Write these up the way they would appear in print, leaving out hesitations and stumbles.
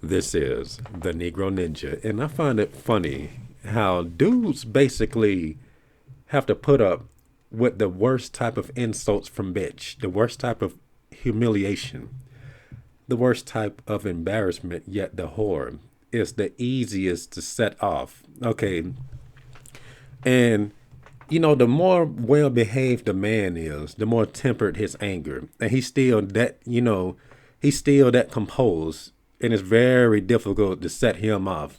This is the Negro Ninja, and I find it funny how dudes basically have to put up with the worst type of insults from bitch, the worst type of humiliation, the worst type of embarrassment, yet the whore is the easiest to set off. Okay, and the more well behaved a man is, the more tempered his anger. And he's still that composed. And it's very difficult to set him off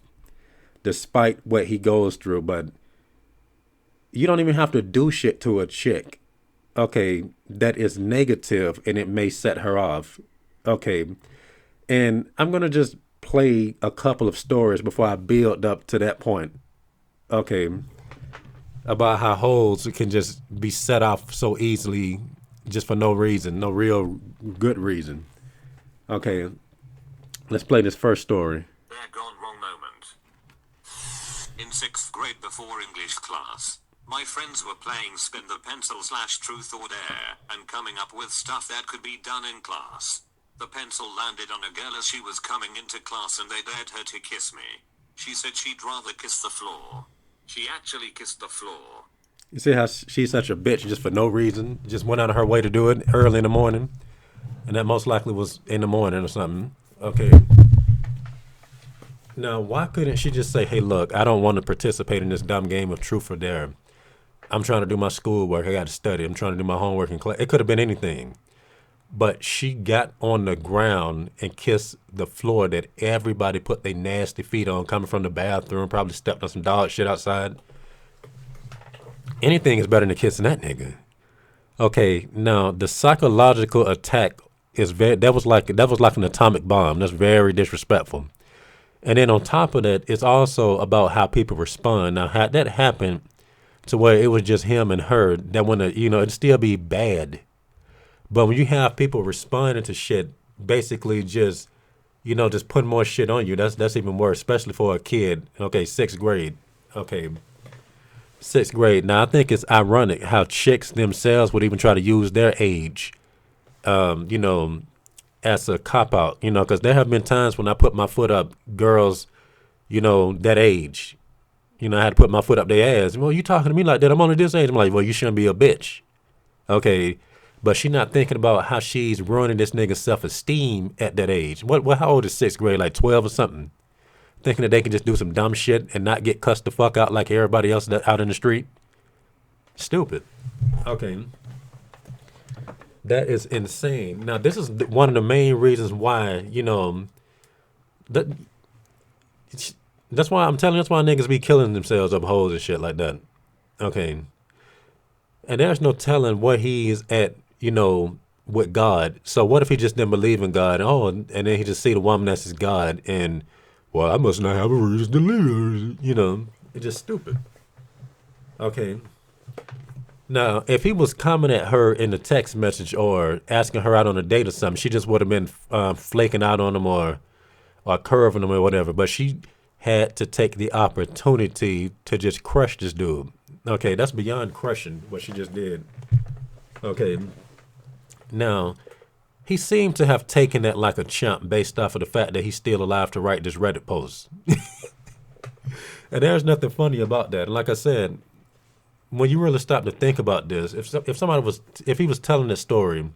despite what he goes through. But you don't even have to do shit to a chick, okay, that is negative and it may set her off. Okay. And I'm going to just play a couple of stories before I build up to that point. Okay, about how hoes can just be set off so easily just for no reason, no real good reason. Okay, let's play this first story. There gone wrong moment. In 6th grade before English class, my friends were playing spin the pencil / truth or dare and coming up with stuff that could be done in class. The pencil landed on a girl as she was coming into class and they dared her to kiss me. She said she'd rather kiss the floor. She actually kissed the floor. You see how she's such a bitch just for no reason? Just went out of her way to do it early in the morning. And that most likely was in the morning or something. Okay. Now, why couldn't she just say, hey, look, I don't want to participate in this dumb game of truth or dare. I'm trying to do my schoolwork. I got to study. I'm trying to do my homework in class. It could have been anything. But she got on the ground and kissed the floor that everybody put their nasty feet on coming from the bathroom, probably stepped on some dog shit outside. Anything is better than kissing that nigga. Okay, now the psychological attack is that was like an atomic bomb. That's very disrespectful. And then on top of that, it's also about how people respond. Now, had that happened to where it was just him and her, that it'd still be bad. But when you have people responding to shit, basically just putting more shit on you, that's even worse, especially for a kid. Okay, 6th grade. Okay, 6th grade. Now, I think it's ironic how chicks themselves would even try to use their age, as a cop-out, because there have been times when I put my foot up, girls, that age, I had to put my foot up their ass. Well, you talking to me like that? I'm only this age. I'm like, well, you shouldn't be a bitch. Okay. But she not thinking about how she's ruining this nigga's self-esteem at that age. How old is 6th grade? Like 12 or something? Thinking that they can just do some dumb shit and not get cussed the fuck out like everybody else out in the street? Stupid. Okay. That is insane. Now, this is one of the main reasons why, that's why I'm telling you, that's why niggas be killing themselves up hoes and shit like that. Okay. And there's no telling what he is at, with God. So what if he just didn't believe in God? Oh, and then he just see the woman that's his God and, well, I must not have a reason to live. It's just stupid. Okay. Now, if he was coming at her in the text message or asking her out on a date or something, she just would have been flaking out on him or curving him or whatever. But she had to take the opportunity to just crush this dude. Okay, that's beyond crushing what she just did. Okay. Now, he seemed to have taken that like a chump based off of the fact that he's still alive to write this Reddit post. And there's nothing funny about that. And like I said, when you really stop to think about this, if he was telling this story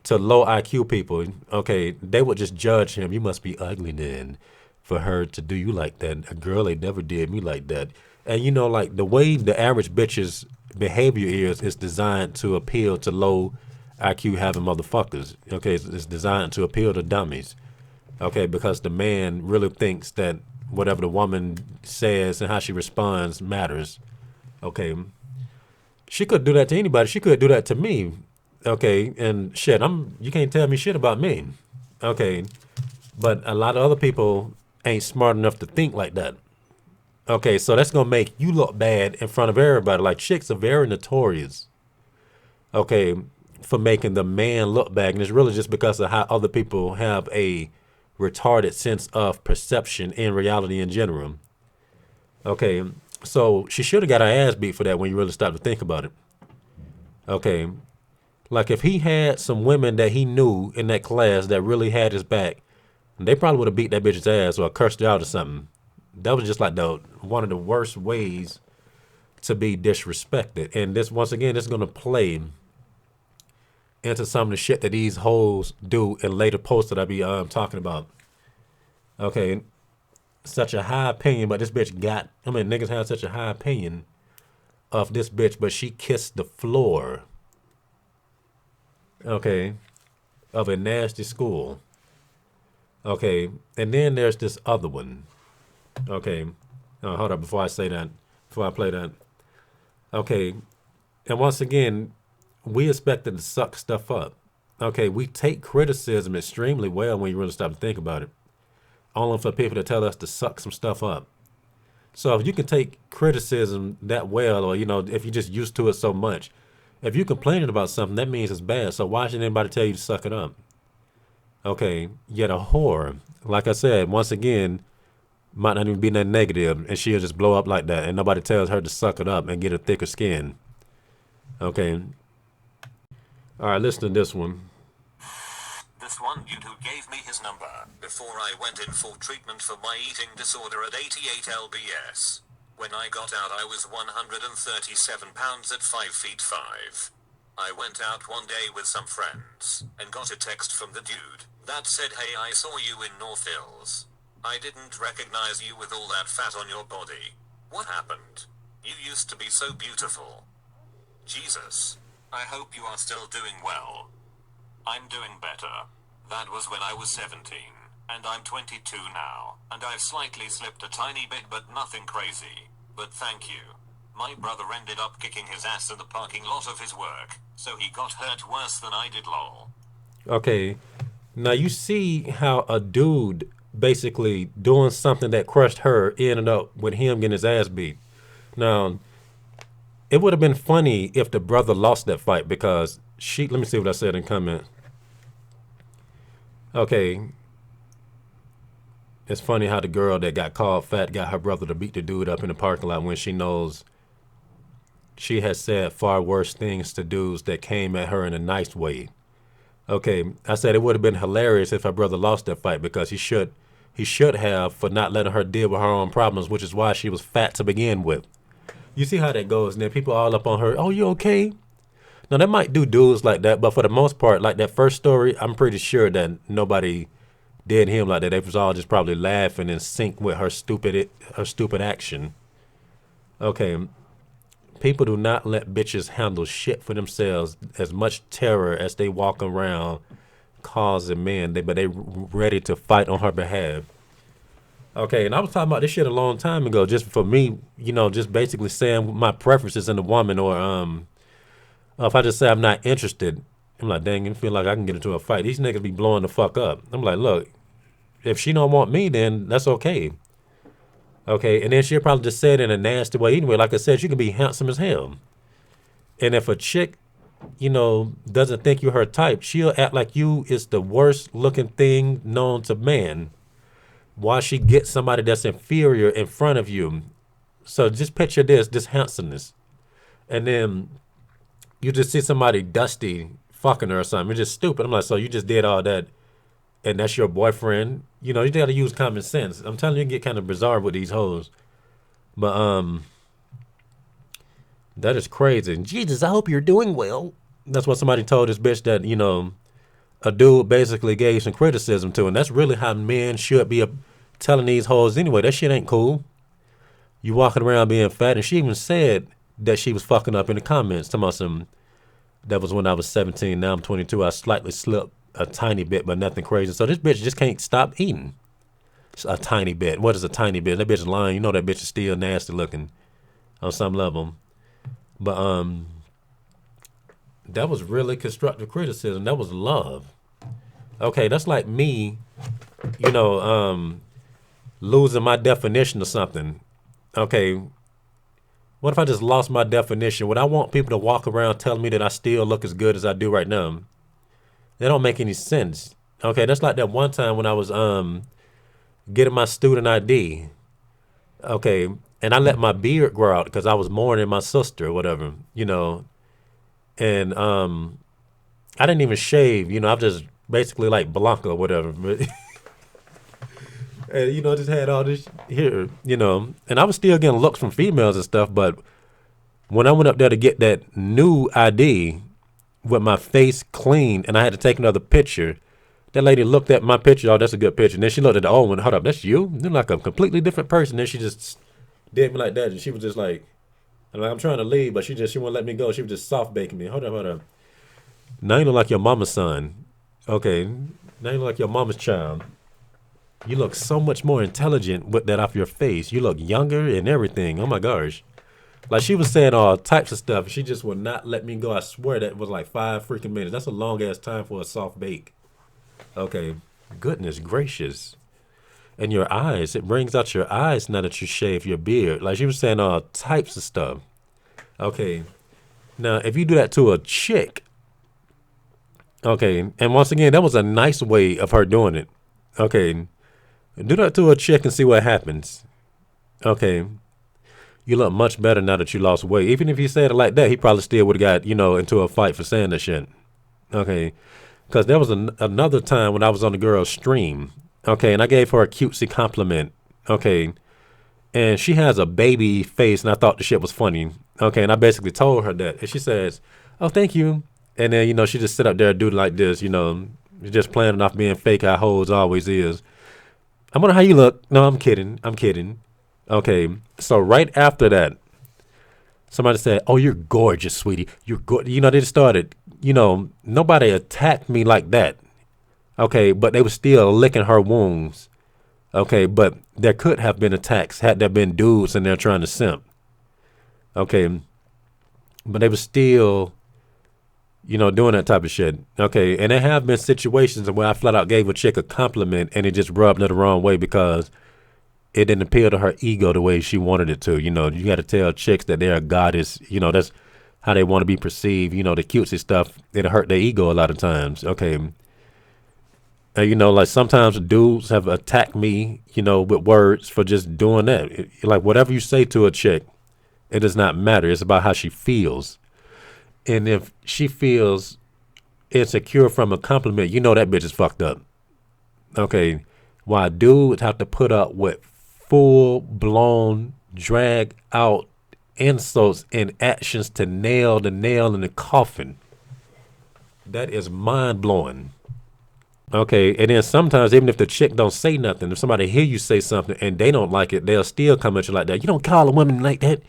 to low IQ people, okay, they would just judge him. You must be ugly then for her to do you like that. A girl ain't never did me like that. And like the way the average bitch's behavior is designed to appeal to low IQ having motherfuckers. Okay, it's designed to appeal to dummies. Okay, because the man really thinks that whatever the woman says and how she responds matters. Okay, she could do that to anybody. She could do that to me. Okay, and shit, you can't tell me shit about me. Okay, but a lot of other people ain't smart enough to think like that. Okay, so that's going to make you look bad in front of everybody. Like, chicks are very notorious, okay, for making the man look bad. And it's really just because of how other people have a retarded sense of perception in reality in general. Okay, so she should have got her ass beat for that when you really stop to think about it. Okay, like if he had some women that he knew in that class that really had his back, They probably would have beat that bitch's ass or cursed her out or something. That was just like the one of the worst ways to be disrespected. And this, once again, this is gonna play into some of the shit that these hoes do in later posts that I be talking about. Okay, such a high opinion, but this bitch got. I mean, niggas have such a high opinion of this bitch, but she kissed the floor. Okay, of a nasty school. Okay, and then there's this other one. Okay, hold up before I say that. Before I play that. Okay, and once again, we expected to suck stuff up. Okay, we take criticism extremely well when you really stop to think about it. Only for people to tell us to suck some stuff up. So if you can take criticism that well, or if you're just used to it so much, if you're complaining about something, that means it's bad. So why should anybody tell you to suck it up? Okay, yet a whore, like I said, once again, might not even be that negative, and she'll just blow up like that, and nobody tells her to suck it up and get a thicker skin. Okay. All right, listen to this one. This one dude who gave me his number before I went in for treatment for my eating disorder at 88 lbs. When I got out I was 137 pounds at 5 feet 5. I went out one day with some friends and got a text from the dude that said, "Hey, I saw you in North Hills. I didn't recognize you with all that fat on your body. What happened? You used to be so beautiful. Jesus. I hope you are still doing well. I'm doing better. That was when I was 17, and I'm 22 now, and I've slightly slipped a tiny bit but nothing crazy. But thank you. My brother ended up kicking his ass in the parking lot of his work, so he got hurt worse than I did, lol." Okay, now you see how a dude basically doing something that crushed her ended up with him getting his ass beat. Now, it would have been funny if the brother lost that fight because let me see what I said in comment. Okay. It's funny how the girl that got called fat got her brother to beat the dude up in the parking lot when she knows she has said far worse things to dudes that came at her in a nice way. Okay, I said it would have been hilarious if her brother lost that fight because he should have for not letting her deal with her own problems, which is why she was fat to begin with. You see how that goes, and then people all up on her. Oh, you okay? Now that might do dudes like that, but for the most part, like that first story, I'm pretty sure that nobody did him like that. They was all just probably laughing in sync with her stupid action. Okay, people do not let bitches handle shit for themselves as much terror as they walk around causing men. But they ready to fight on her behalf. Okay, and I was talking about this shit a long time ago, just for me, just basically saying my preferences in a woman, or if I just say I'm not interested, I'm like, dang, I feel like I can get into a fight. These niggas be blowing the fuck up. I'm like, look, if she don't want me, then that's okay. Okay, and then she'll probably just say it in a nasty way anyway. Like I said, you can be handsome as hell. And if a chick, doesn't think you're her type, she'll act like you is the worst looking thing known to man while she gets somebody that's inferior in front of you. So just picture this handsomeness. And then you just see somebody dusty fucking her or something. It's just stupid. I'm like, so you just did all that and that's your boyfriend? You got to use common sense. I'm telling you, you get kind of bizarre with these hoes. But that is crazy. Jesus, I hope you're doing well. That's what somebody told this bitch that, a dude basically gave some criticism to. And that's really how men should be telling these hoes anyway. That shit ain't cool. You walking around being fat. And she even said that she was fucking up in the comments. Talking about some, that was when I was 17. Now I'm 22. I slightly slipped a tiny bit, but nothing crazy. So this bitch just can't stop eating. It's a tiny bit. What is a tiny bit? That bitch is lying. That bitch is still nasty looking on some level. But that was really constructive criticism. That was love. Okay, that's like me, losing my definition of something. Okay, what if I just lost my definition? Would I want people to walk around telling me that I still look as good as I do right now? That don't make any sense. Okay, that's like that one time when I was getting my student ID. Okay, and I let my beard grow out because I was mourning my sister or whatever, and I didn't even shave. I'm just basically like Blanca or whatever. But And, just had all this here, and I was still getting looks from females and stuff. But when I went up there to get that new ID with my face clean and I had to take another picture, that lady looked at my picture. Oh, that's a good picture. And then she looked at the old one. Hold up, that's you? You're like a completely different person. Then she just did me like that. And she was just like, I'm trying to leave, but she wouldn't let me go. She was just soft baking me. Hold up. Now you look like your mama's son. Okay. Now you look like your mama's child. You look so much more intelligent with that off your face. You look younger and everything. Oh my gosh. Like she was saying all types of stuff. She just would not let me go. I swear that was like 5 freaking minutes. That's a long ass time for a soft bake. Okay. Goodness gracious. And your eyes. It brings out your eyes now that you shave your beard. Like she was saying all types of stuff. Okay. Now, if you do that to a chick, okay, and once again, that was a nice way of her doing it. Okay. Do that to a chick and see what happens. Okay. You look much better now that you lost weight. Even if he said it like that, he probably still would have got, into a fight for saying that shit. Okay. Because there was another time when I was on the girl's stream. Okay. And I gave her a cutesy compliment. Okay. And she has a baby face and I thought the shit was funny. Okay. And I basically told her that. And she says, oh, thank you. And then, she just sit up there and do it like this, just playing off being fake how hoes always is. I wonder how you look. No, I'm kidding. Okay. So right after that, somebody said, oh, you're gorgeous, sweetie. You're good. They just started, nobody attacked me like that. Okay. But they were still licking her wounds. Okay. But there could have been attacks had there been dudes in there trying to simp. Okay. But they were still, doing that type of shit. Okay. And there have been situations where I flat out gave a chick a compliment and it just rubbed her the wrong way because it didn't appeal to her ego the way she wanted it to. You got to tell chicks that they're a goddess. That's how they want to be perceived. The cutesy stuff, it'll hurt their ego a lot of times. Okay. And, like sometimes dudes have attacked me, with words for just doing that. Like whatever you say to a chick, it does not matter. It's about how she feels. And if she feels insecure from a compliment, that bitch is fucked up. Okay. Why dudes have to put up with full-blown, drag-out insults and actions to nail the nail in the coffin. That is mind-blowing. Okay, and then sometimes even if the chick don't say nothing, if somebody hear you say something and they don't like it, they'll still come at you like that. You don't call a woman like that.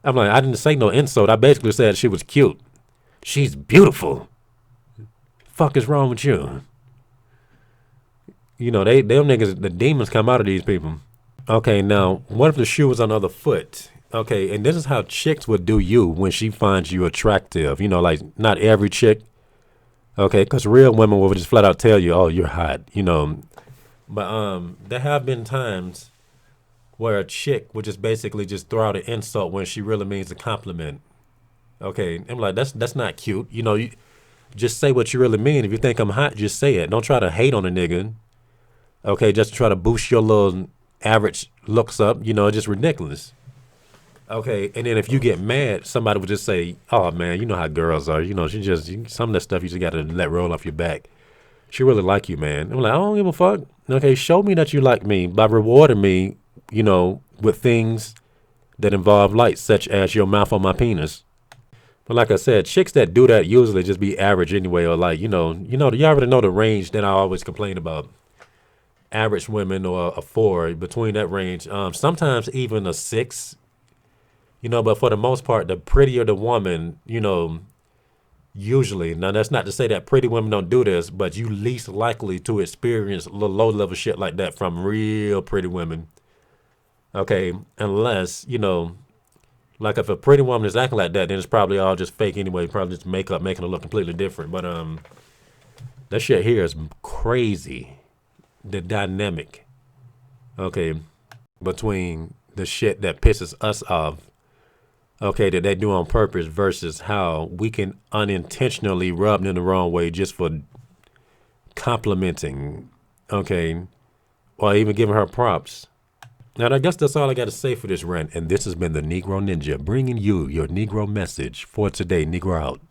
I'm like, I didn't say no insult. I basically said she was cute. She's beautiful. Fuck is wrong with you? Them niggas, the demons come out of these people. Okay, now, what if the shoe was on the other foot? Okay, and this is how chicks would do you when she finds you attractive. Like not every chick. Okay, because real women will just flat out tell you, oh, you're hot, But there have been times where a chick would just basically just throw out an insult when she really means a compliment. Okay, I'm like, that's not cute. You just say what you really mean. If you think I'm hot, just say it. Don't try to hate on a nigga. Okay, just to try to boost your little average looks up. It's just ridiculous. Okay, and then if you get mad, somebody would just say, oh, man, you know how girls are. Some of that stuff you just got to let roll off your back. She really like you, man. I'm like, I don't give a fuck. Okay, show me that you like me by rewarding me, with things that involve light, such as your mouth on my penis. But like I said, chicks that do that usually just be average anyway, or like, you already know the range that I always complain about. Average women or a 4 between that range. Sometimes even a 6. But for the most part, the prettier the woman, usually. Now, that's not to say that pretty women don't do this, but you least likely to experience low-level shit like that from real pretty women. Okay, unless, like if a pretty woman is acting like that, then it's probably all just fake anyway. Probably just makeup making her look completely different. But that shit here is crazy. The dynamic, okay, between the shit that pisses us off, okay, that they do on purpose versus how we can unintentionally rub them the wrong way just for complimenting, okay, or even giving her props. Now, I guess that's all I got to say for this rant, and this has been the Negro Ninja bringing you your Negro message for today. Negro out.